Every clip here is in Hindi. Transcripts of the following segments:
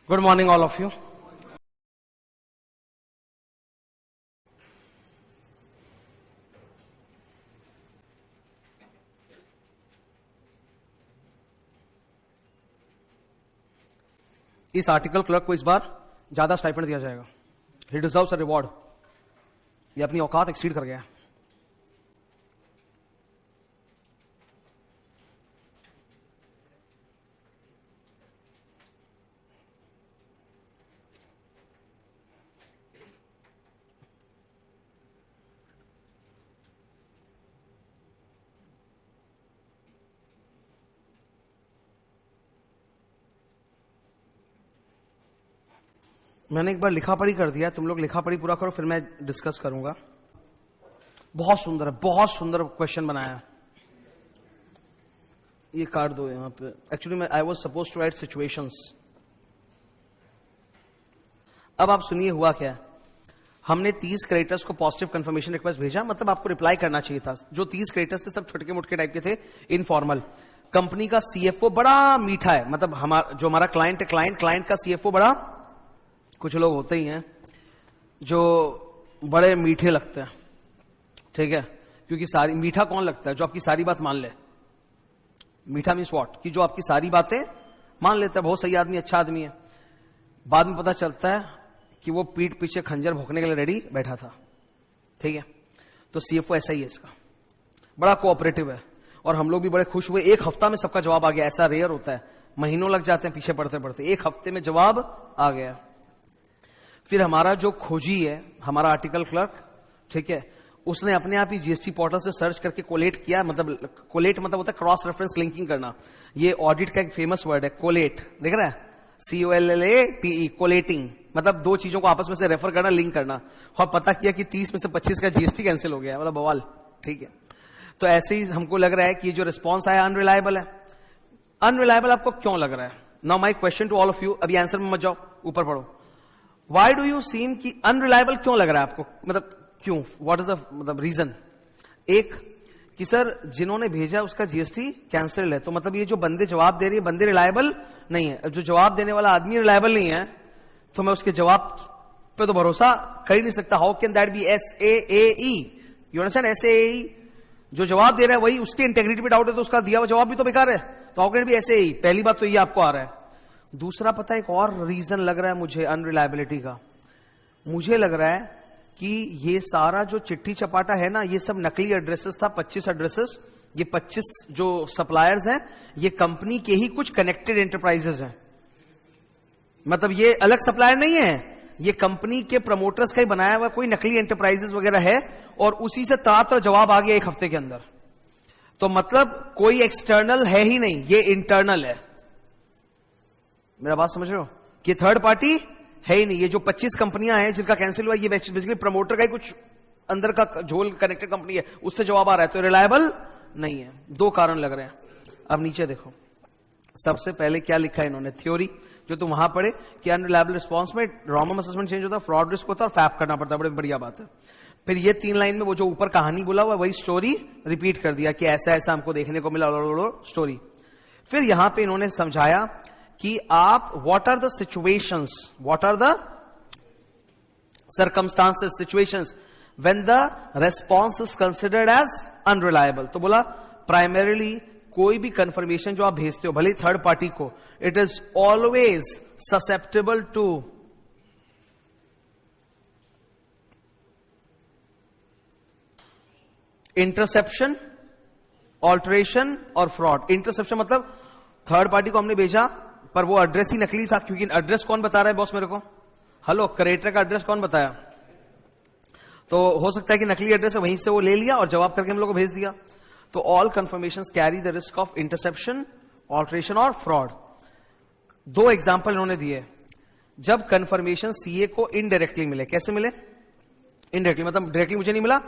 Good morning, all of you. इस आर्टिकल क्लर्क को इस बार ज्यादा स्टाइपेंड दिया जाएगा. ही डिजर्व्स अ रिवॉर्ड. ये अपनी औकात एक्सीड कर गया. मैंने एक बार लिखा पढ़ी कर दिया. तुम लोग लिखा पढ़ी पूरा करो, फिर मैं डिस्कस करूंगा. बहुत सुंदर है, बहुत सुंदर क्वेश्चन बनाया है. ये काट दो यहां पे. Actually I was suppose to write situations. अब आप सुनिए हुआ क्या है. हमने 30 क्रेडिटर्स को पॉजिटिव कंफर्मेशन रिक्वेस्ट भेजा. मतलब आपको रिप्लाई करना चाहिए था. जो 30 क्रेडिटर्स थे सब छोटे मोटे टाइप के थे, इनफॉर्मल. कंपनी का सीएफओ बड़ा मीठा है. मतलब हमारा क्लाइंट है, क्लाइंट का सीएफओ बड़ा, कुछ लोग होते ही हैं जो बड़े मीठे लगते हैं. ठीक है, क्योंकि सारी मीठा कौन लगता है? जो आपकी सारी बात मान ले. मीठा मीन्स व्हाट? कि जो आपकी सारी बातें मान लेता है. बहुत सही आदमी, अच्छा आदमी है. बाद में पता चलता है कि वो पीठ पीछे खंजर भोंकने के लिए रेडी बैठा था. ठीक है, तो सीएफओ ऐसा ही है. इसका बड़ा कोऑपरेटिव है. और हम लोग भी बड़े खुश हुए. एक हफ्ता में सबका जवाब आ गया. ऐसा रेयर होता है, महीनों लग जाते हैं पीछे पढ़ते पढ़ते. एक हफ्ते में जवाब आ गया. फिर हमारा जो खोजी है, हमारा आर्टिकल क्लर्क, ठीक है, उसने अपने आप ही जीएसटी पोर्टल से सर्च करके कोलेट किया. मतलब कोलेट मतलब होता है क्रॉस रेफरेंस लिंकिंग करना. ये ऑडिट का एक फेमस वर्ड है, कोलेट. देख रहा है, COLLATE, कोलेटिंग. मतलब दो चीजों को आपस में से रेफर करना, लिंक करना. और पता किया कि 30 में से 25 का जीएसटी कैंसिल हो गया. मतलब बवाल. ठीक है, तो ऐसे ही हमको लग रहा है कि जो रिस्पॉन्स आया अनरिलायबल है. अनरिलायबल आपको क्यों लग रहा है? Now my question to all of you. अभी आंसर में मत जाओ, ऊपर पढ़ो. Why do you seem कि अनरिलायबल क्यों लग रहा है आपको? मतलब क्यों? What is the मतलब रीजन? एक कि सर जिन्होंने भेजा उसका जीएसटी कैंसिल है, तो मतलब ये जो बंदे जवाब दे रही है, बंदे रिलायबल नहीं है. जो जवाब देने वाला आदमी रिलायबल नहीं है, तो मैं उसके जवाब पे तो भरोसा कर ही नहीं सकता. How can that be? SAAE. You understand? SAAE. जो जवाब दे रहा है वही, उसकी इंटेग्रिटी पे डाउट है तो उसका दिया हुआ जवाब भी तो बेकार है. तो हाउ कैन बी SAAE? पहली बात तो ये आपको आ रहा है. दूसरा, पता है एक और रीजन लग रहा है मुझे अनरिलायबिलिटी का. मुझे लग रहा है कि ये सारा जो चिट्ठी चपाटा है ना, ये सब नकली एड्रेसेस था. 25 एड्रेसेस. ये 25 जो सप्लायर्स हैं, ये कंपनी के ही कुछ कनेक्टेड एंटरप्राइजेस हैं. मतलब ये अलग सप्लायर नहीं है, ये कंपनी के प्रमोटर्स का ही बनाया हुआ कोई नकली एंटरप्राइजेस वगैरह है. और उसी से तात्र जवाब आ गया एक हफ्ते के अंदर. तो मतलब कोई एक्सटर्नल है ही नहीं, ये इंटरनल है. मेरा बात समझ रहे हो? कि थर्ड पार्टी है ही नहीं. ये जो 25 कंपनियां हैं जिनका कैंसिल हुआ, ये बेसिकली प्रमोटर का ही कुछ अंदर का झोल कनेक्टेड कंपनी है, उससे जवाब आ रहा है. तो रिलायबल नहीं है. दो कारण लग रहे हैं. अब नीचे देखो, सबसे पहले क्या लिखा है इन्होंने, थ्योरी जो तुम वहां पढ़े कि अनरिलायबल रिस्पॉन्स में रॉन्डम असेसमेंट चेंज होता है, फ्रॉड रिस्क होता है और फैप करना पड़ता है. बड़ी बढ़िया बात है. फिर ये 3 लाइन में वो जो ऊपर कहानी बोला हुआ वही स्टोरी रिपीट कर दिया कि ऐसा ऐसा हमको देखने को मिला स्टोरी. फिर यहां पे इन्होंने समझाया कि आप what are the situations, what are the circumstances, situations when the response is considered as unreliable. तो बोला प्राइमरीली कोई भी कंफर्मेशन जो आप भेजते हो, भले थर्ड पार्टी को, it is always susceptible to interception, alteration और फ्रॉड. इंटरसेप्शन मतलब थर्ड पार्टी को हमने भेजा पर वो एड्रेस ही नकली था. क्योंकि एड्रेस कौन बता रहा है बॉस मेरे को? हेलो, क्रेडिटर का एड्रेस कौन बताया? तो हो सकता है कि नकली एड्रेस है, वहीं से वो ले लिया और जवाब करके हम लोग को भेज दिया. तो all confirmation carry the risk of interception, alteration और फ्रॉड. 2 एग्जाम्पल इन्होंने दिए. जब कंफर्मेशन सीए को इनडायरेक्टली मिले. कैसे मिले? इनडायरेक्टली मतलब डायरेक्टली मुझे नहीं मिला,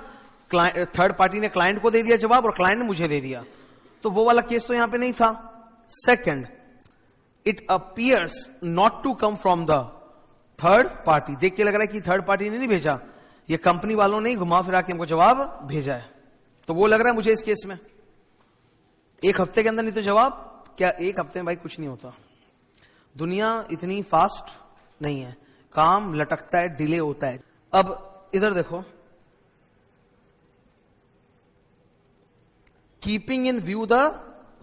थर्ड पार्टी ने क्लाइंट को दे दिया जवाब और क्लाइंट ने मुझे दे दिया. तो वो वाला केस तो यहां पे नहीं था. Second, it appears not to come from the third party. देख के लग रहा है कि थर्ड पार्टी ने नहीं भेजा, ये कंपनी वालों ने घुमा फिरा के हमको जवाब भेजा है. तो वो लग रहा है मुझे इस केस में. एक हफ्ते के अंदर नहीं तो जवाब क्या? एक हफ्ते में भाई कुछ नहीं होता. दुनिया इतनी फास्ट नहीं है, काम लटकता है, डिले होता है। अब इधर देखो, keeping in view the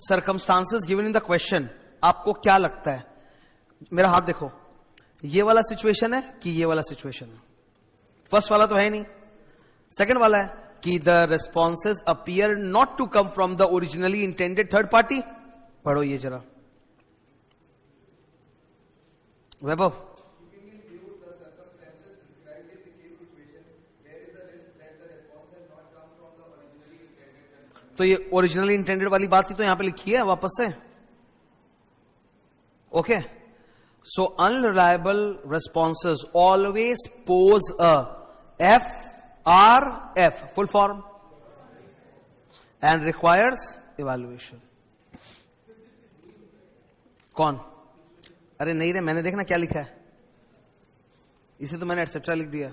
circumstances given in the question, आपको क्या लगता है? मेरा हाथ देखो, ये वाला सिचुएशन है कि ये वाला सिचुएशन है? फर्स्ट वाला तो है नहीं। सेकंड वाला है कि the responses appear not to come from the originally intended third party. पढ़ो ये जरा वैभव। तो ये ओरिजिनली इंटेंडेड वाली बात ही तो यहां पे लिखी है वापस से। Okay, so unreliable responses always pose a FRF full form and requires evaluation. कौन? अरे नहीं रे, मैंने देखना क्या लिखा है, इसे तो मैंने एटसेट्रा लिख दिया।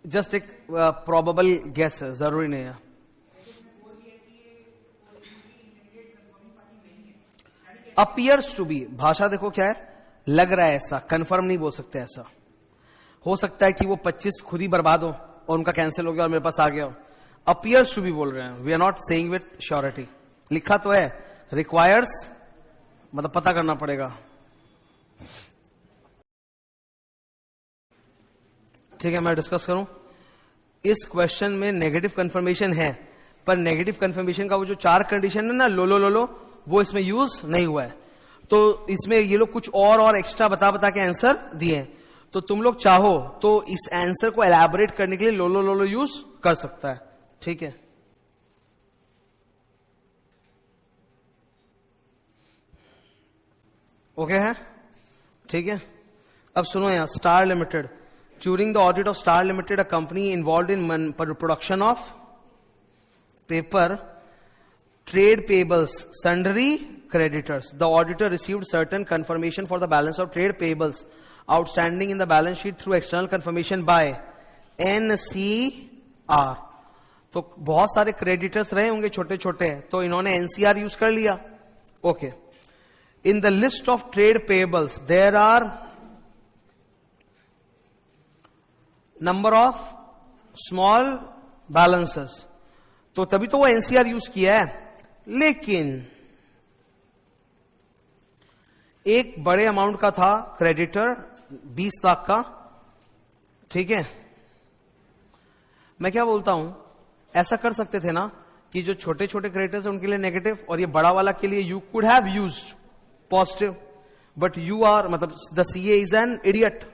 जस्ट एक प्रोबेबल गेस है, जरूरी नहीं है। अपीयर्स टू बी, भाषा देखो क्या है, लग रहा है ऐसा, कंफर्म नहीं बोल सकते ऐसा। हो सकता है कि वो 25 खुद ही बर्बाद हो और उनका कैंसिल हो गया और मेरे पास आ गया हो। अपीयर्स टू बी बोल रहे हैं, we are not saying with surety. लिखा तो है रिक्वायर्स, मतलब पता करना पड़ेगा। ठीक है, मैं डिस्कस करूं। इस क्वेश्चन में नेगेटिव कंफर्मेशन है, पर नेगेटिव कंफर्मेशन का वो जो 4 कंडीशन है ना, लो लो लो लो, वो इसमें यूज नहीं हुआ है। तो इसमें ये लोग कुछ और एक्स्ट्रा बता बता के आंसर दिए। तो तुम लोग चाहो तो इस आंसर को एलैबोरेट करने के लिए लो लो लो लो यूज कर सकता है। ठीक है, ओके है, ठीक है। अब सुनो यहां, star limited, during the audit of star limited, a company involve in production of paper, trade payables, sundry creditors. The auditor received certain confirmation for the balance of trade payables outstanding in the balance sheet through external confirmation by NCR. तो बहुत सारे क्रेडिटर्स रहे होंगे छोटे छोटे, तो इन्होंने NCR यूज कर लिया। Okay, in the list of trade payables there are number of small balances, तो तभी तो वो NCR यूज किया है। लेकिन एक बड़े अमाउंट का था क्रेडिटर, 20 लाख का। ठीक है, मैं क्या बोलता हूं, ऐसा कर सकते थे ना कि जो छोटे छोटे क्रेडिटर्स हैं उनके लिए नेगेटिव और ये बड़ा वाला के लिए you could have used positive, but you are, मतलब the CA is an idiot.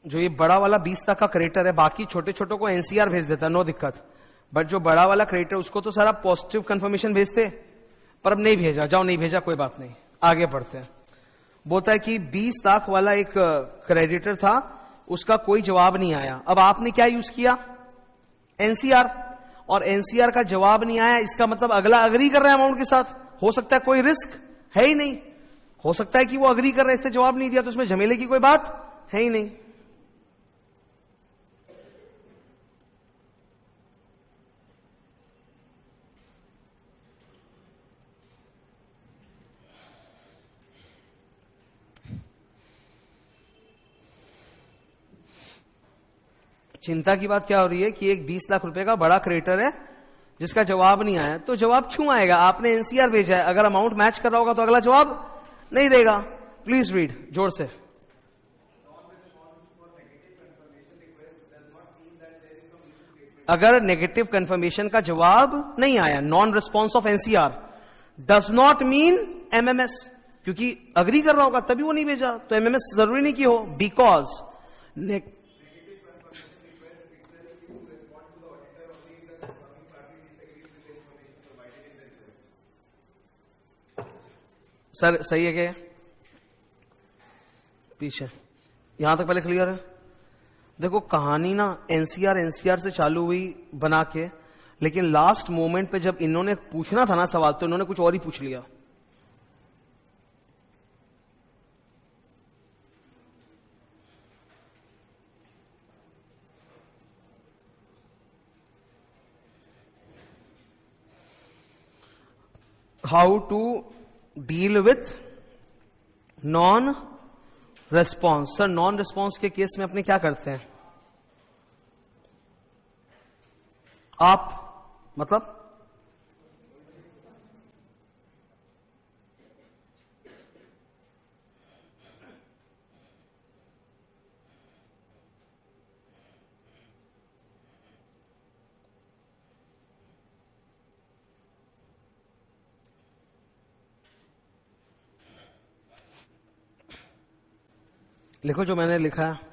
जो ये बड़ा वाला 20 तक का क्रेडिटर है, बाकी छोटे छोटों को NCR भेज देता, नो दिक्कत। बट जो बड़ा वाला क्रेडिटर उसको तो सारा पॉजिटिव कंफर्मेशन भेजते, पर अब नहीं भेजा। जाओ, नहीं भेजा, कोई बात नहीं, आगे बढ़ते हैं। बोलता है कि 20 लाख वाला एक क्रेडिटर था, उसका कोई जवाब नहीं आया। अब आपने क्या यूज किया? NCR, और NCR का जवाब नहीं आया, इसका मतलब अगला अग्री कर रहा है अमाउंट के साथ। हो सकता है कोई रिस्क है ही नहीं, हो सकता है कि वो अग्री कर रहा है, इसने जवाब नहीं दिया, तो उसमें झमेले की कोई बात है ही नहीं। चिंता की बात क्या हो रही है कि एक 20 लाख रुपए का बड़ा क्रेडिटर है जिसका जवाब नहीं आया। तो जवाब क्यों आएगा? आपने NCR भेजा है, अगर अमाउंट मैच कर रहा होगा तो अगला जवाब नहीं देगा। प्लीज रीड जोर से। अगर नेगेटिव कंफर्मेशन का जवाब नहीं आया, non response of NCR, does not mean MMS, क्योंकि अग्री कर रहा होगा तभी वो नहीं भेजा, तो MMS जरूरी नहीं कि हो। बिकॉज सर सही है क्या? पीछे यहां तक पहले क्लियर है? देखो कहानी ना एनसीआर से चालू हुई बना के, लेकिन लास्ट मोमेंट पे जब इन्होंने पूछना था ना सवाल तो इन्होंने कुछ और ही पूछ लिया। How to deal with non response. Sir non response के केस में अपने क्या करते हैं आप, मतलब लिखो जो मैंने लिखा है।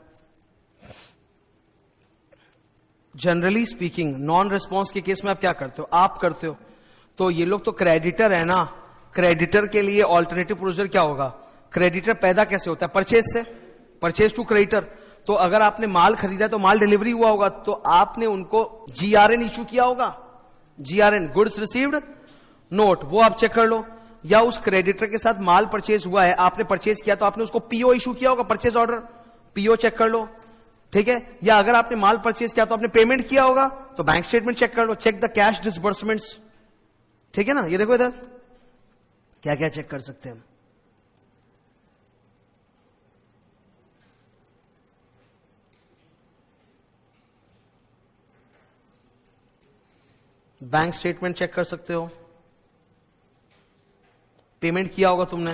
जनरली स्पीकिंग नॉन रिस्पॉन्स के केस में आप क्या करते हो, आप करते हो तो ये लोग तो क्रेडिटर है ना, क्रेडिटर के लिए ऑल्टरनेटिव प्रोसीजर क्या होगा, क्रेडिटर पैदा कैसे होता है, परचेज से, परचेज टू क्रेडिटर। तो अगर आपने माल खरीदा तो माल डिलीवरी हुआ होगा तो आपने उनको जीआरएन इशू किया होगा, जीआरएन गुड्स रिसीव्ड नोट, वो आप चेक कर लो। या उस क्रेडिटर के साथ माल परचेज हुआ है, आपने परचेज किया तो आपने उसको पीओ इशू किया होगा, परचेज ऑर्डर, पीओ चेक कर लो, ठीक है। या अगर आपने माल परचेज किया तो आपने पेमेंट किया होगा तो बैंक स्टेटमेंट चेक कर लो, चेक द कैश डिसबर्समेंट्स, ठीक है ना। ये देखो इधर क्या क्या चेक कर सकते हैं हम। बैंक स्टेटमेंट चेक कर सकते हो, पेमेंट किया होगा तुमने,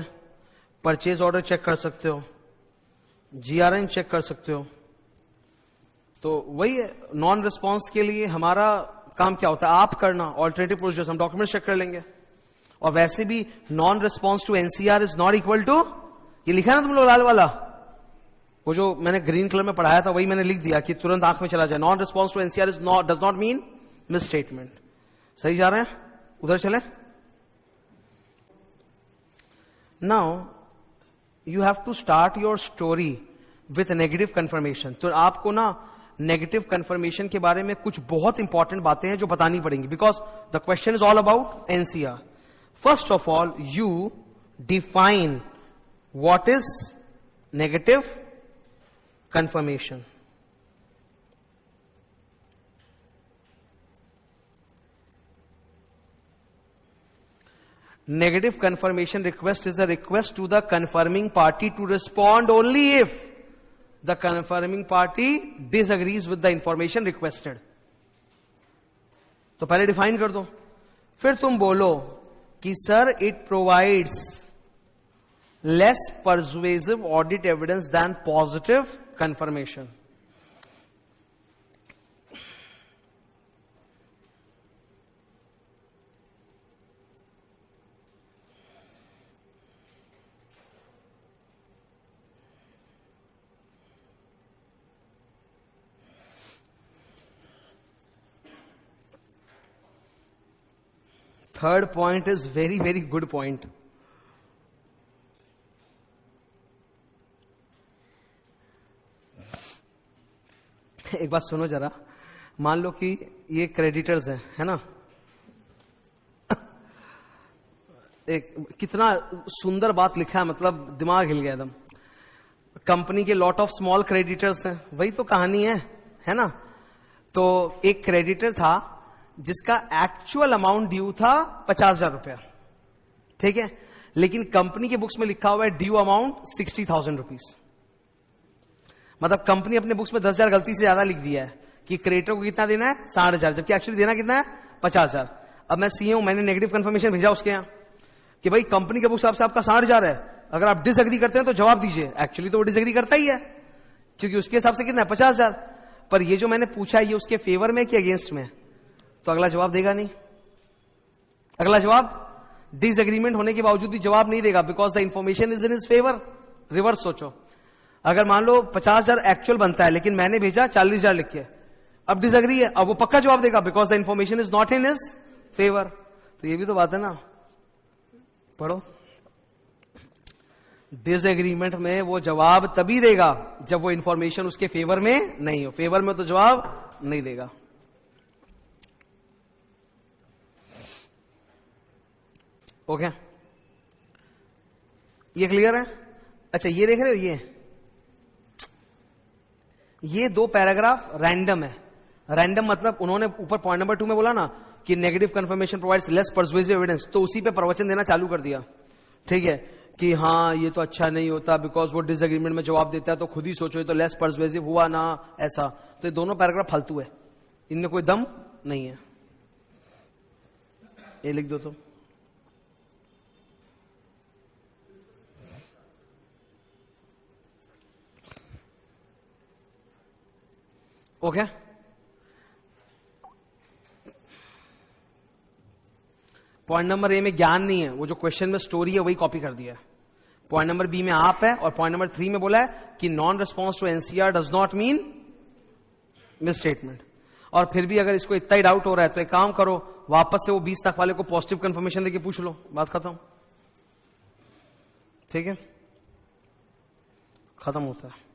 परचेज ऑर्डर चेक कर सकते हो, जीआरएन चेक कर सकते हो। तो वही नॉन रिस्पॉन्स के लिए हमारा काम क्या होता है, आप करना, ऑल्टरनेटिव प्रोसीजर्स हम डॉक्यूमेंट चेक कर लेंगे। और वैसे भी non response to NCR is not equal to, ये लिखा ना तुम लोग लाल वाला, वो जो मैंने ग्रीन कलर में पढ़ाया था वही मैंने लिख दिया कि तुरंत आंख में चला जाए। Non response to NCR is not, does not mean misstatement. सही जा रहे हैं, उधर चले। Now, you have to start your story with negative confirmation. तो आपको ना नेगेटिव कंफर्मेशन के बारे में कुछ बहुत इंपॉर्टेंट बातें हैं जो बतानी पड़ेंगी, because the question is all about NCR. First of all you define what is negative confirmation. Negative confirmation request is a request to the confirming party to respond only if the confirming party disagrees with the information requested. तो पहले डिफाइन कर दो, फिर तुम बोलो कि sir it provides less persuasive audit evidence than positive confirmation. Third point is very very good point. एक बात सुनो जरा, मान लो कि ये क्रेडिटर्स हैं, है ना। एक कितना सुंदर बात लिखा है, मतलब दिमाग हिल गया एकदम। कंपनी के लॉट ऑफ स्मॉल क्रेडिटर्स हैं, वही तो कहानी है ना। तो एक क्रेडिटर था जिसका एक्चुअल अमाउंट ड्यू था 50,000 रुपया, ठीक है, लेकिन कंपनी के बुक्स में लिखा हुआ है ड्यू अमाउंट 60,000 रुपीज। मतलब कंपनी अपने बुक्स में 10,000 गलती से ज्यादा लिख दिया है कि क्रेडिटर को कितना देना है 60,000, जबकि एक्चुअली देना कितना है 50,000। अब मैं सीए हूं, मैंने नेगेटिव कंफर्मेशन भेजा उसके यहां कि भाई कंपनी के बुक्स से आपका 60,000 है, अगर आप डिसएग्री करते हैं तो जवाब दीजिए। एक्चुअली तो वो डिसएग्री करता ही है क्योंकि उसके हिसाब से कितना है 50,000, पर ये जो मैंने पूछा है ये उसके फेवर में कि अगेंस्ट में, तो अगला जवाब देगा नहीं। अगला जवाब डिसएग्रीमेंट होने के बावजूद भी जवाब नहीं देगा, because the information is in his favour. Reverse सोचो, अगर मान लो 50,000 एक्चुअल बनता है लेकिन मैंने भेजा 40,000 लिख के, अब डिसएग्री है, अब वो पक्का जवाब देगा because the information is not in his favour. तो ये भी तो बात है ना, पढ़ो। डिसएग्रीमेंट में वो जवाब तभी देगा जब वो इंफॉर्मेशन उसके फेवर में नहीं हो। फेवर में तो जवाब नहीं देगा। ओके, ये क्लियर है? अच्छा, ये देख रहे हो, ये दो पैराग्राफ रैंडम है। रैंडम मतलब उन्होंने ऊपर पॉइंट नंबर 2 में बोला ना कि negative confirmation provides less persuasive evidence, तो उसी पे प्रवचन देना चालू कर दिया। ठीक है कि हाँ ये तो अच्छा नहीं होता बिकॉज वो डिसएग्रीमेंट में जवाब देता है, तो खुद ही सोचो ये तो लेस पर्सुएसिव हुआ ना, ऐसा। तो ये दोनों पैराग्राफ फालतू है, इनमें कोई दम नहीं है। ये लिख दो तो। ओके, पॉइंट नंबर ए में ज्ञान नहीं है, वो जो क्वेश्चन में स्टोरी है वही कॉपी कर दिया है। पॉइंट नंबर बी में आप है, और पॉइंट नंबर 3 में बोला है कि non response to NCR does not mean misstatement. और फिर भी अगर इसको इतना ही डाउट हो रहा है तो एक काम करो, वापस से वो 20 तक वाले को पॉजिटिव कंफर्मेशन देके पूछ लो, बात खत्म। ठीक है, खत्म होता है।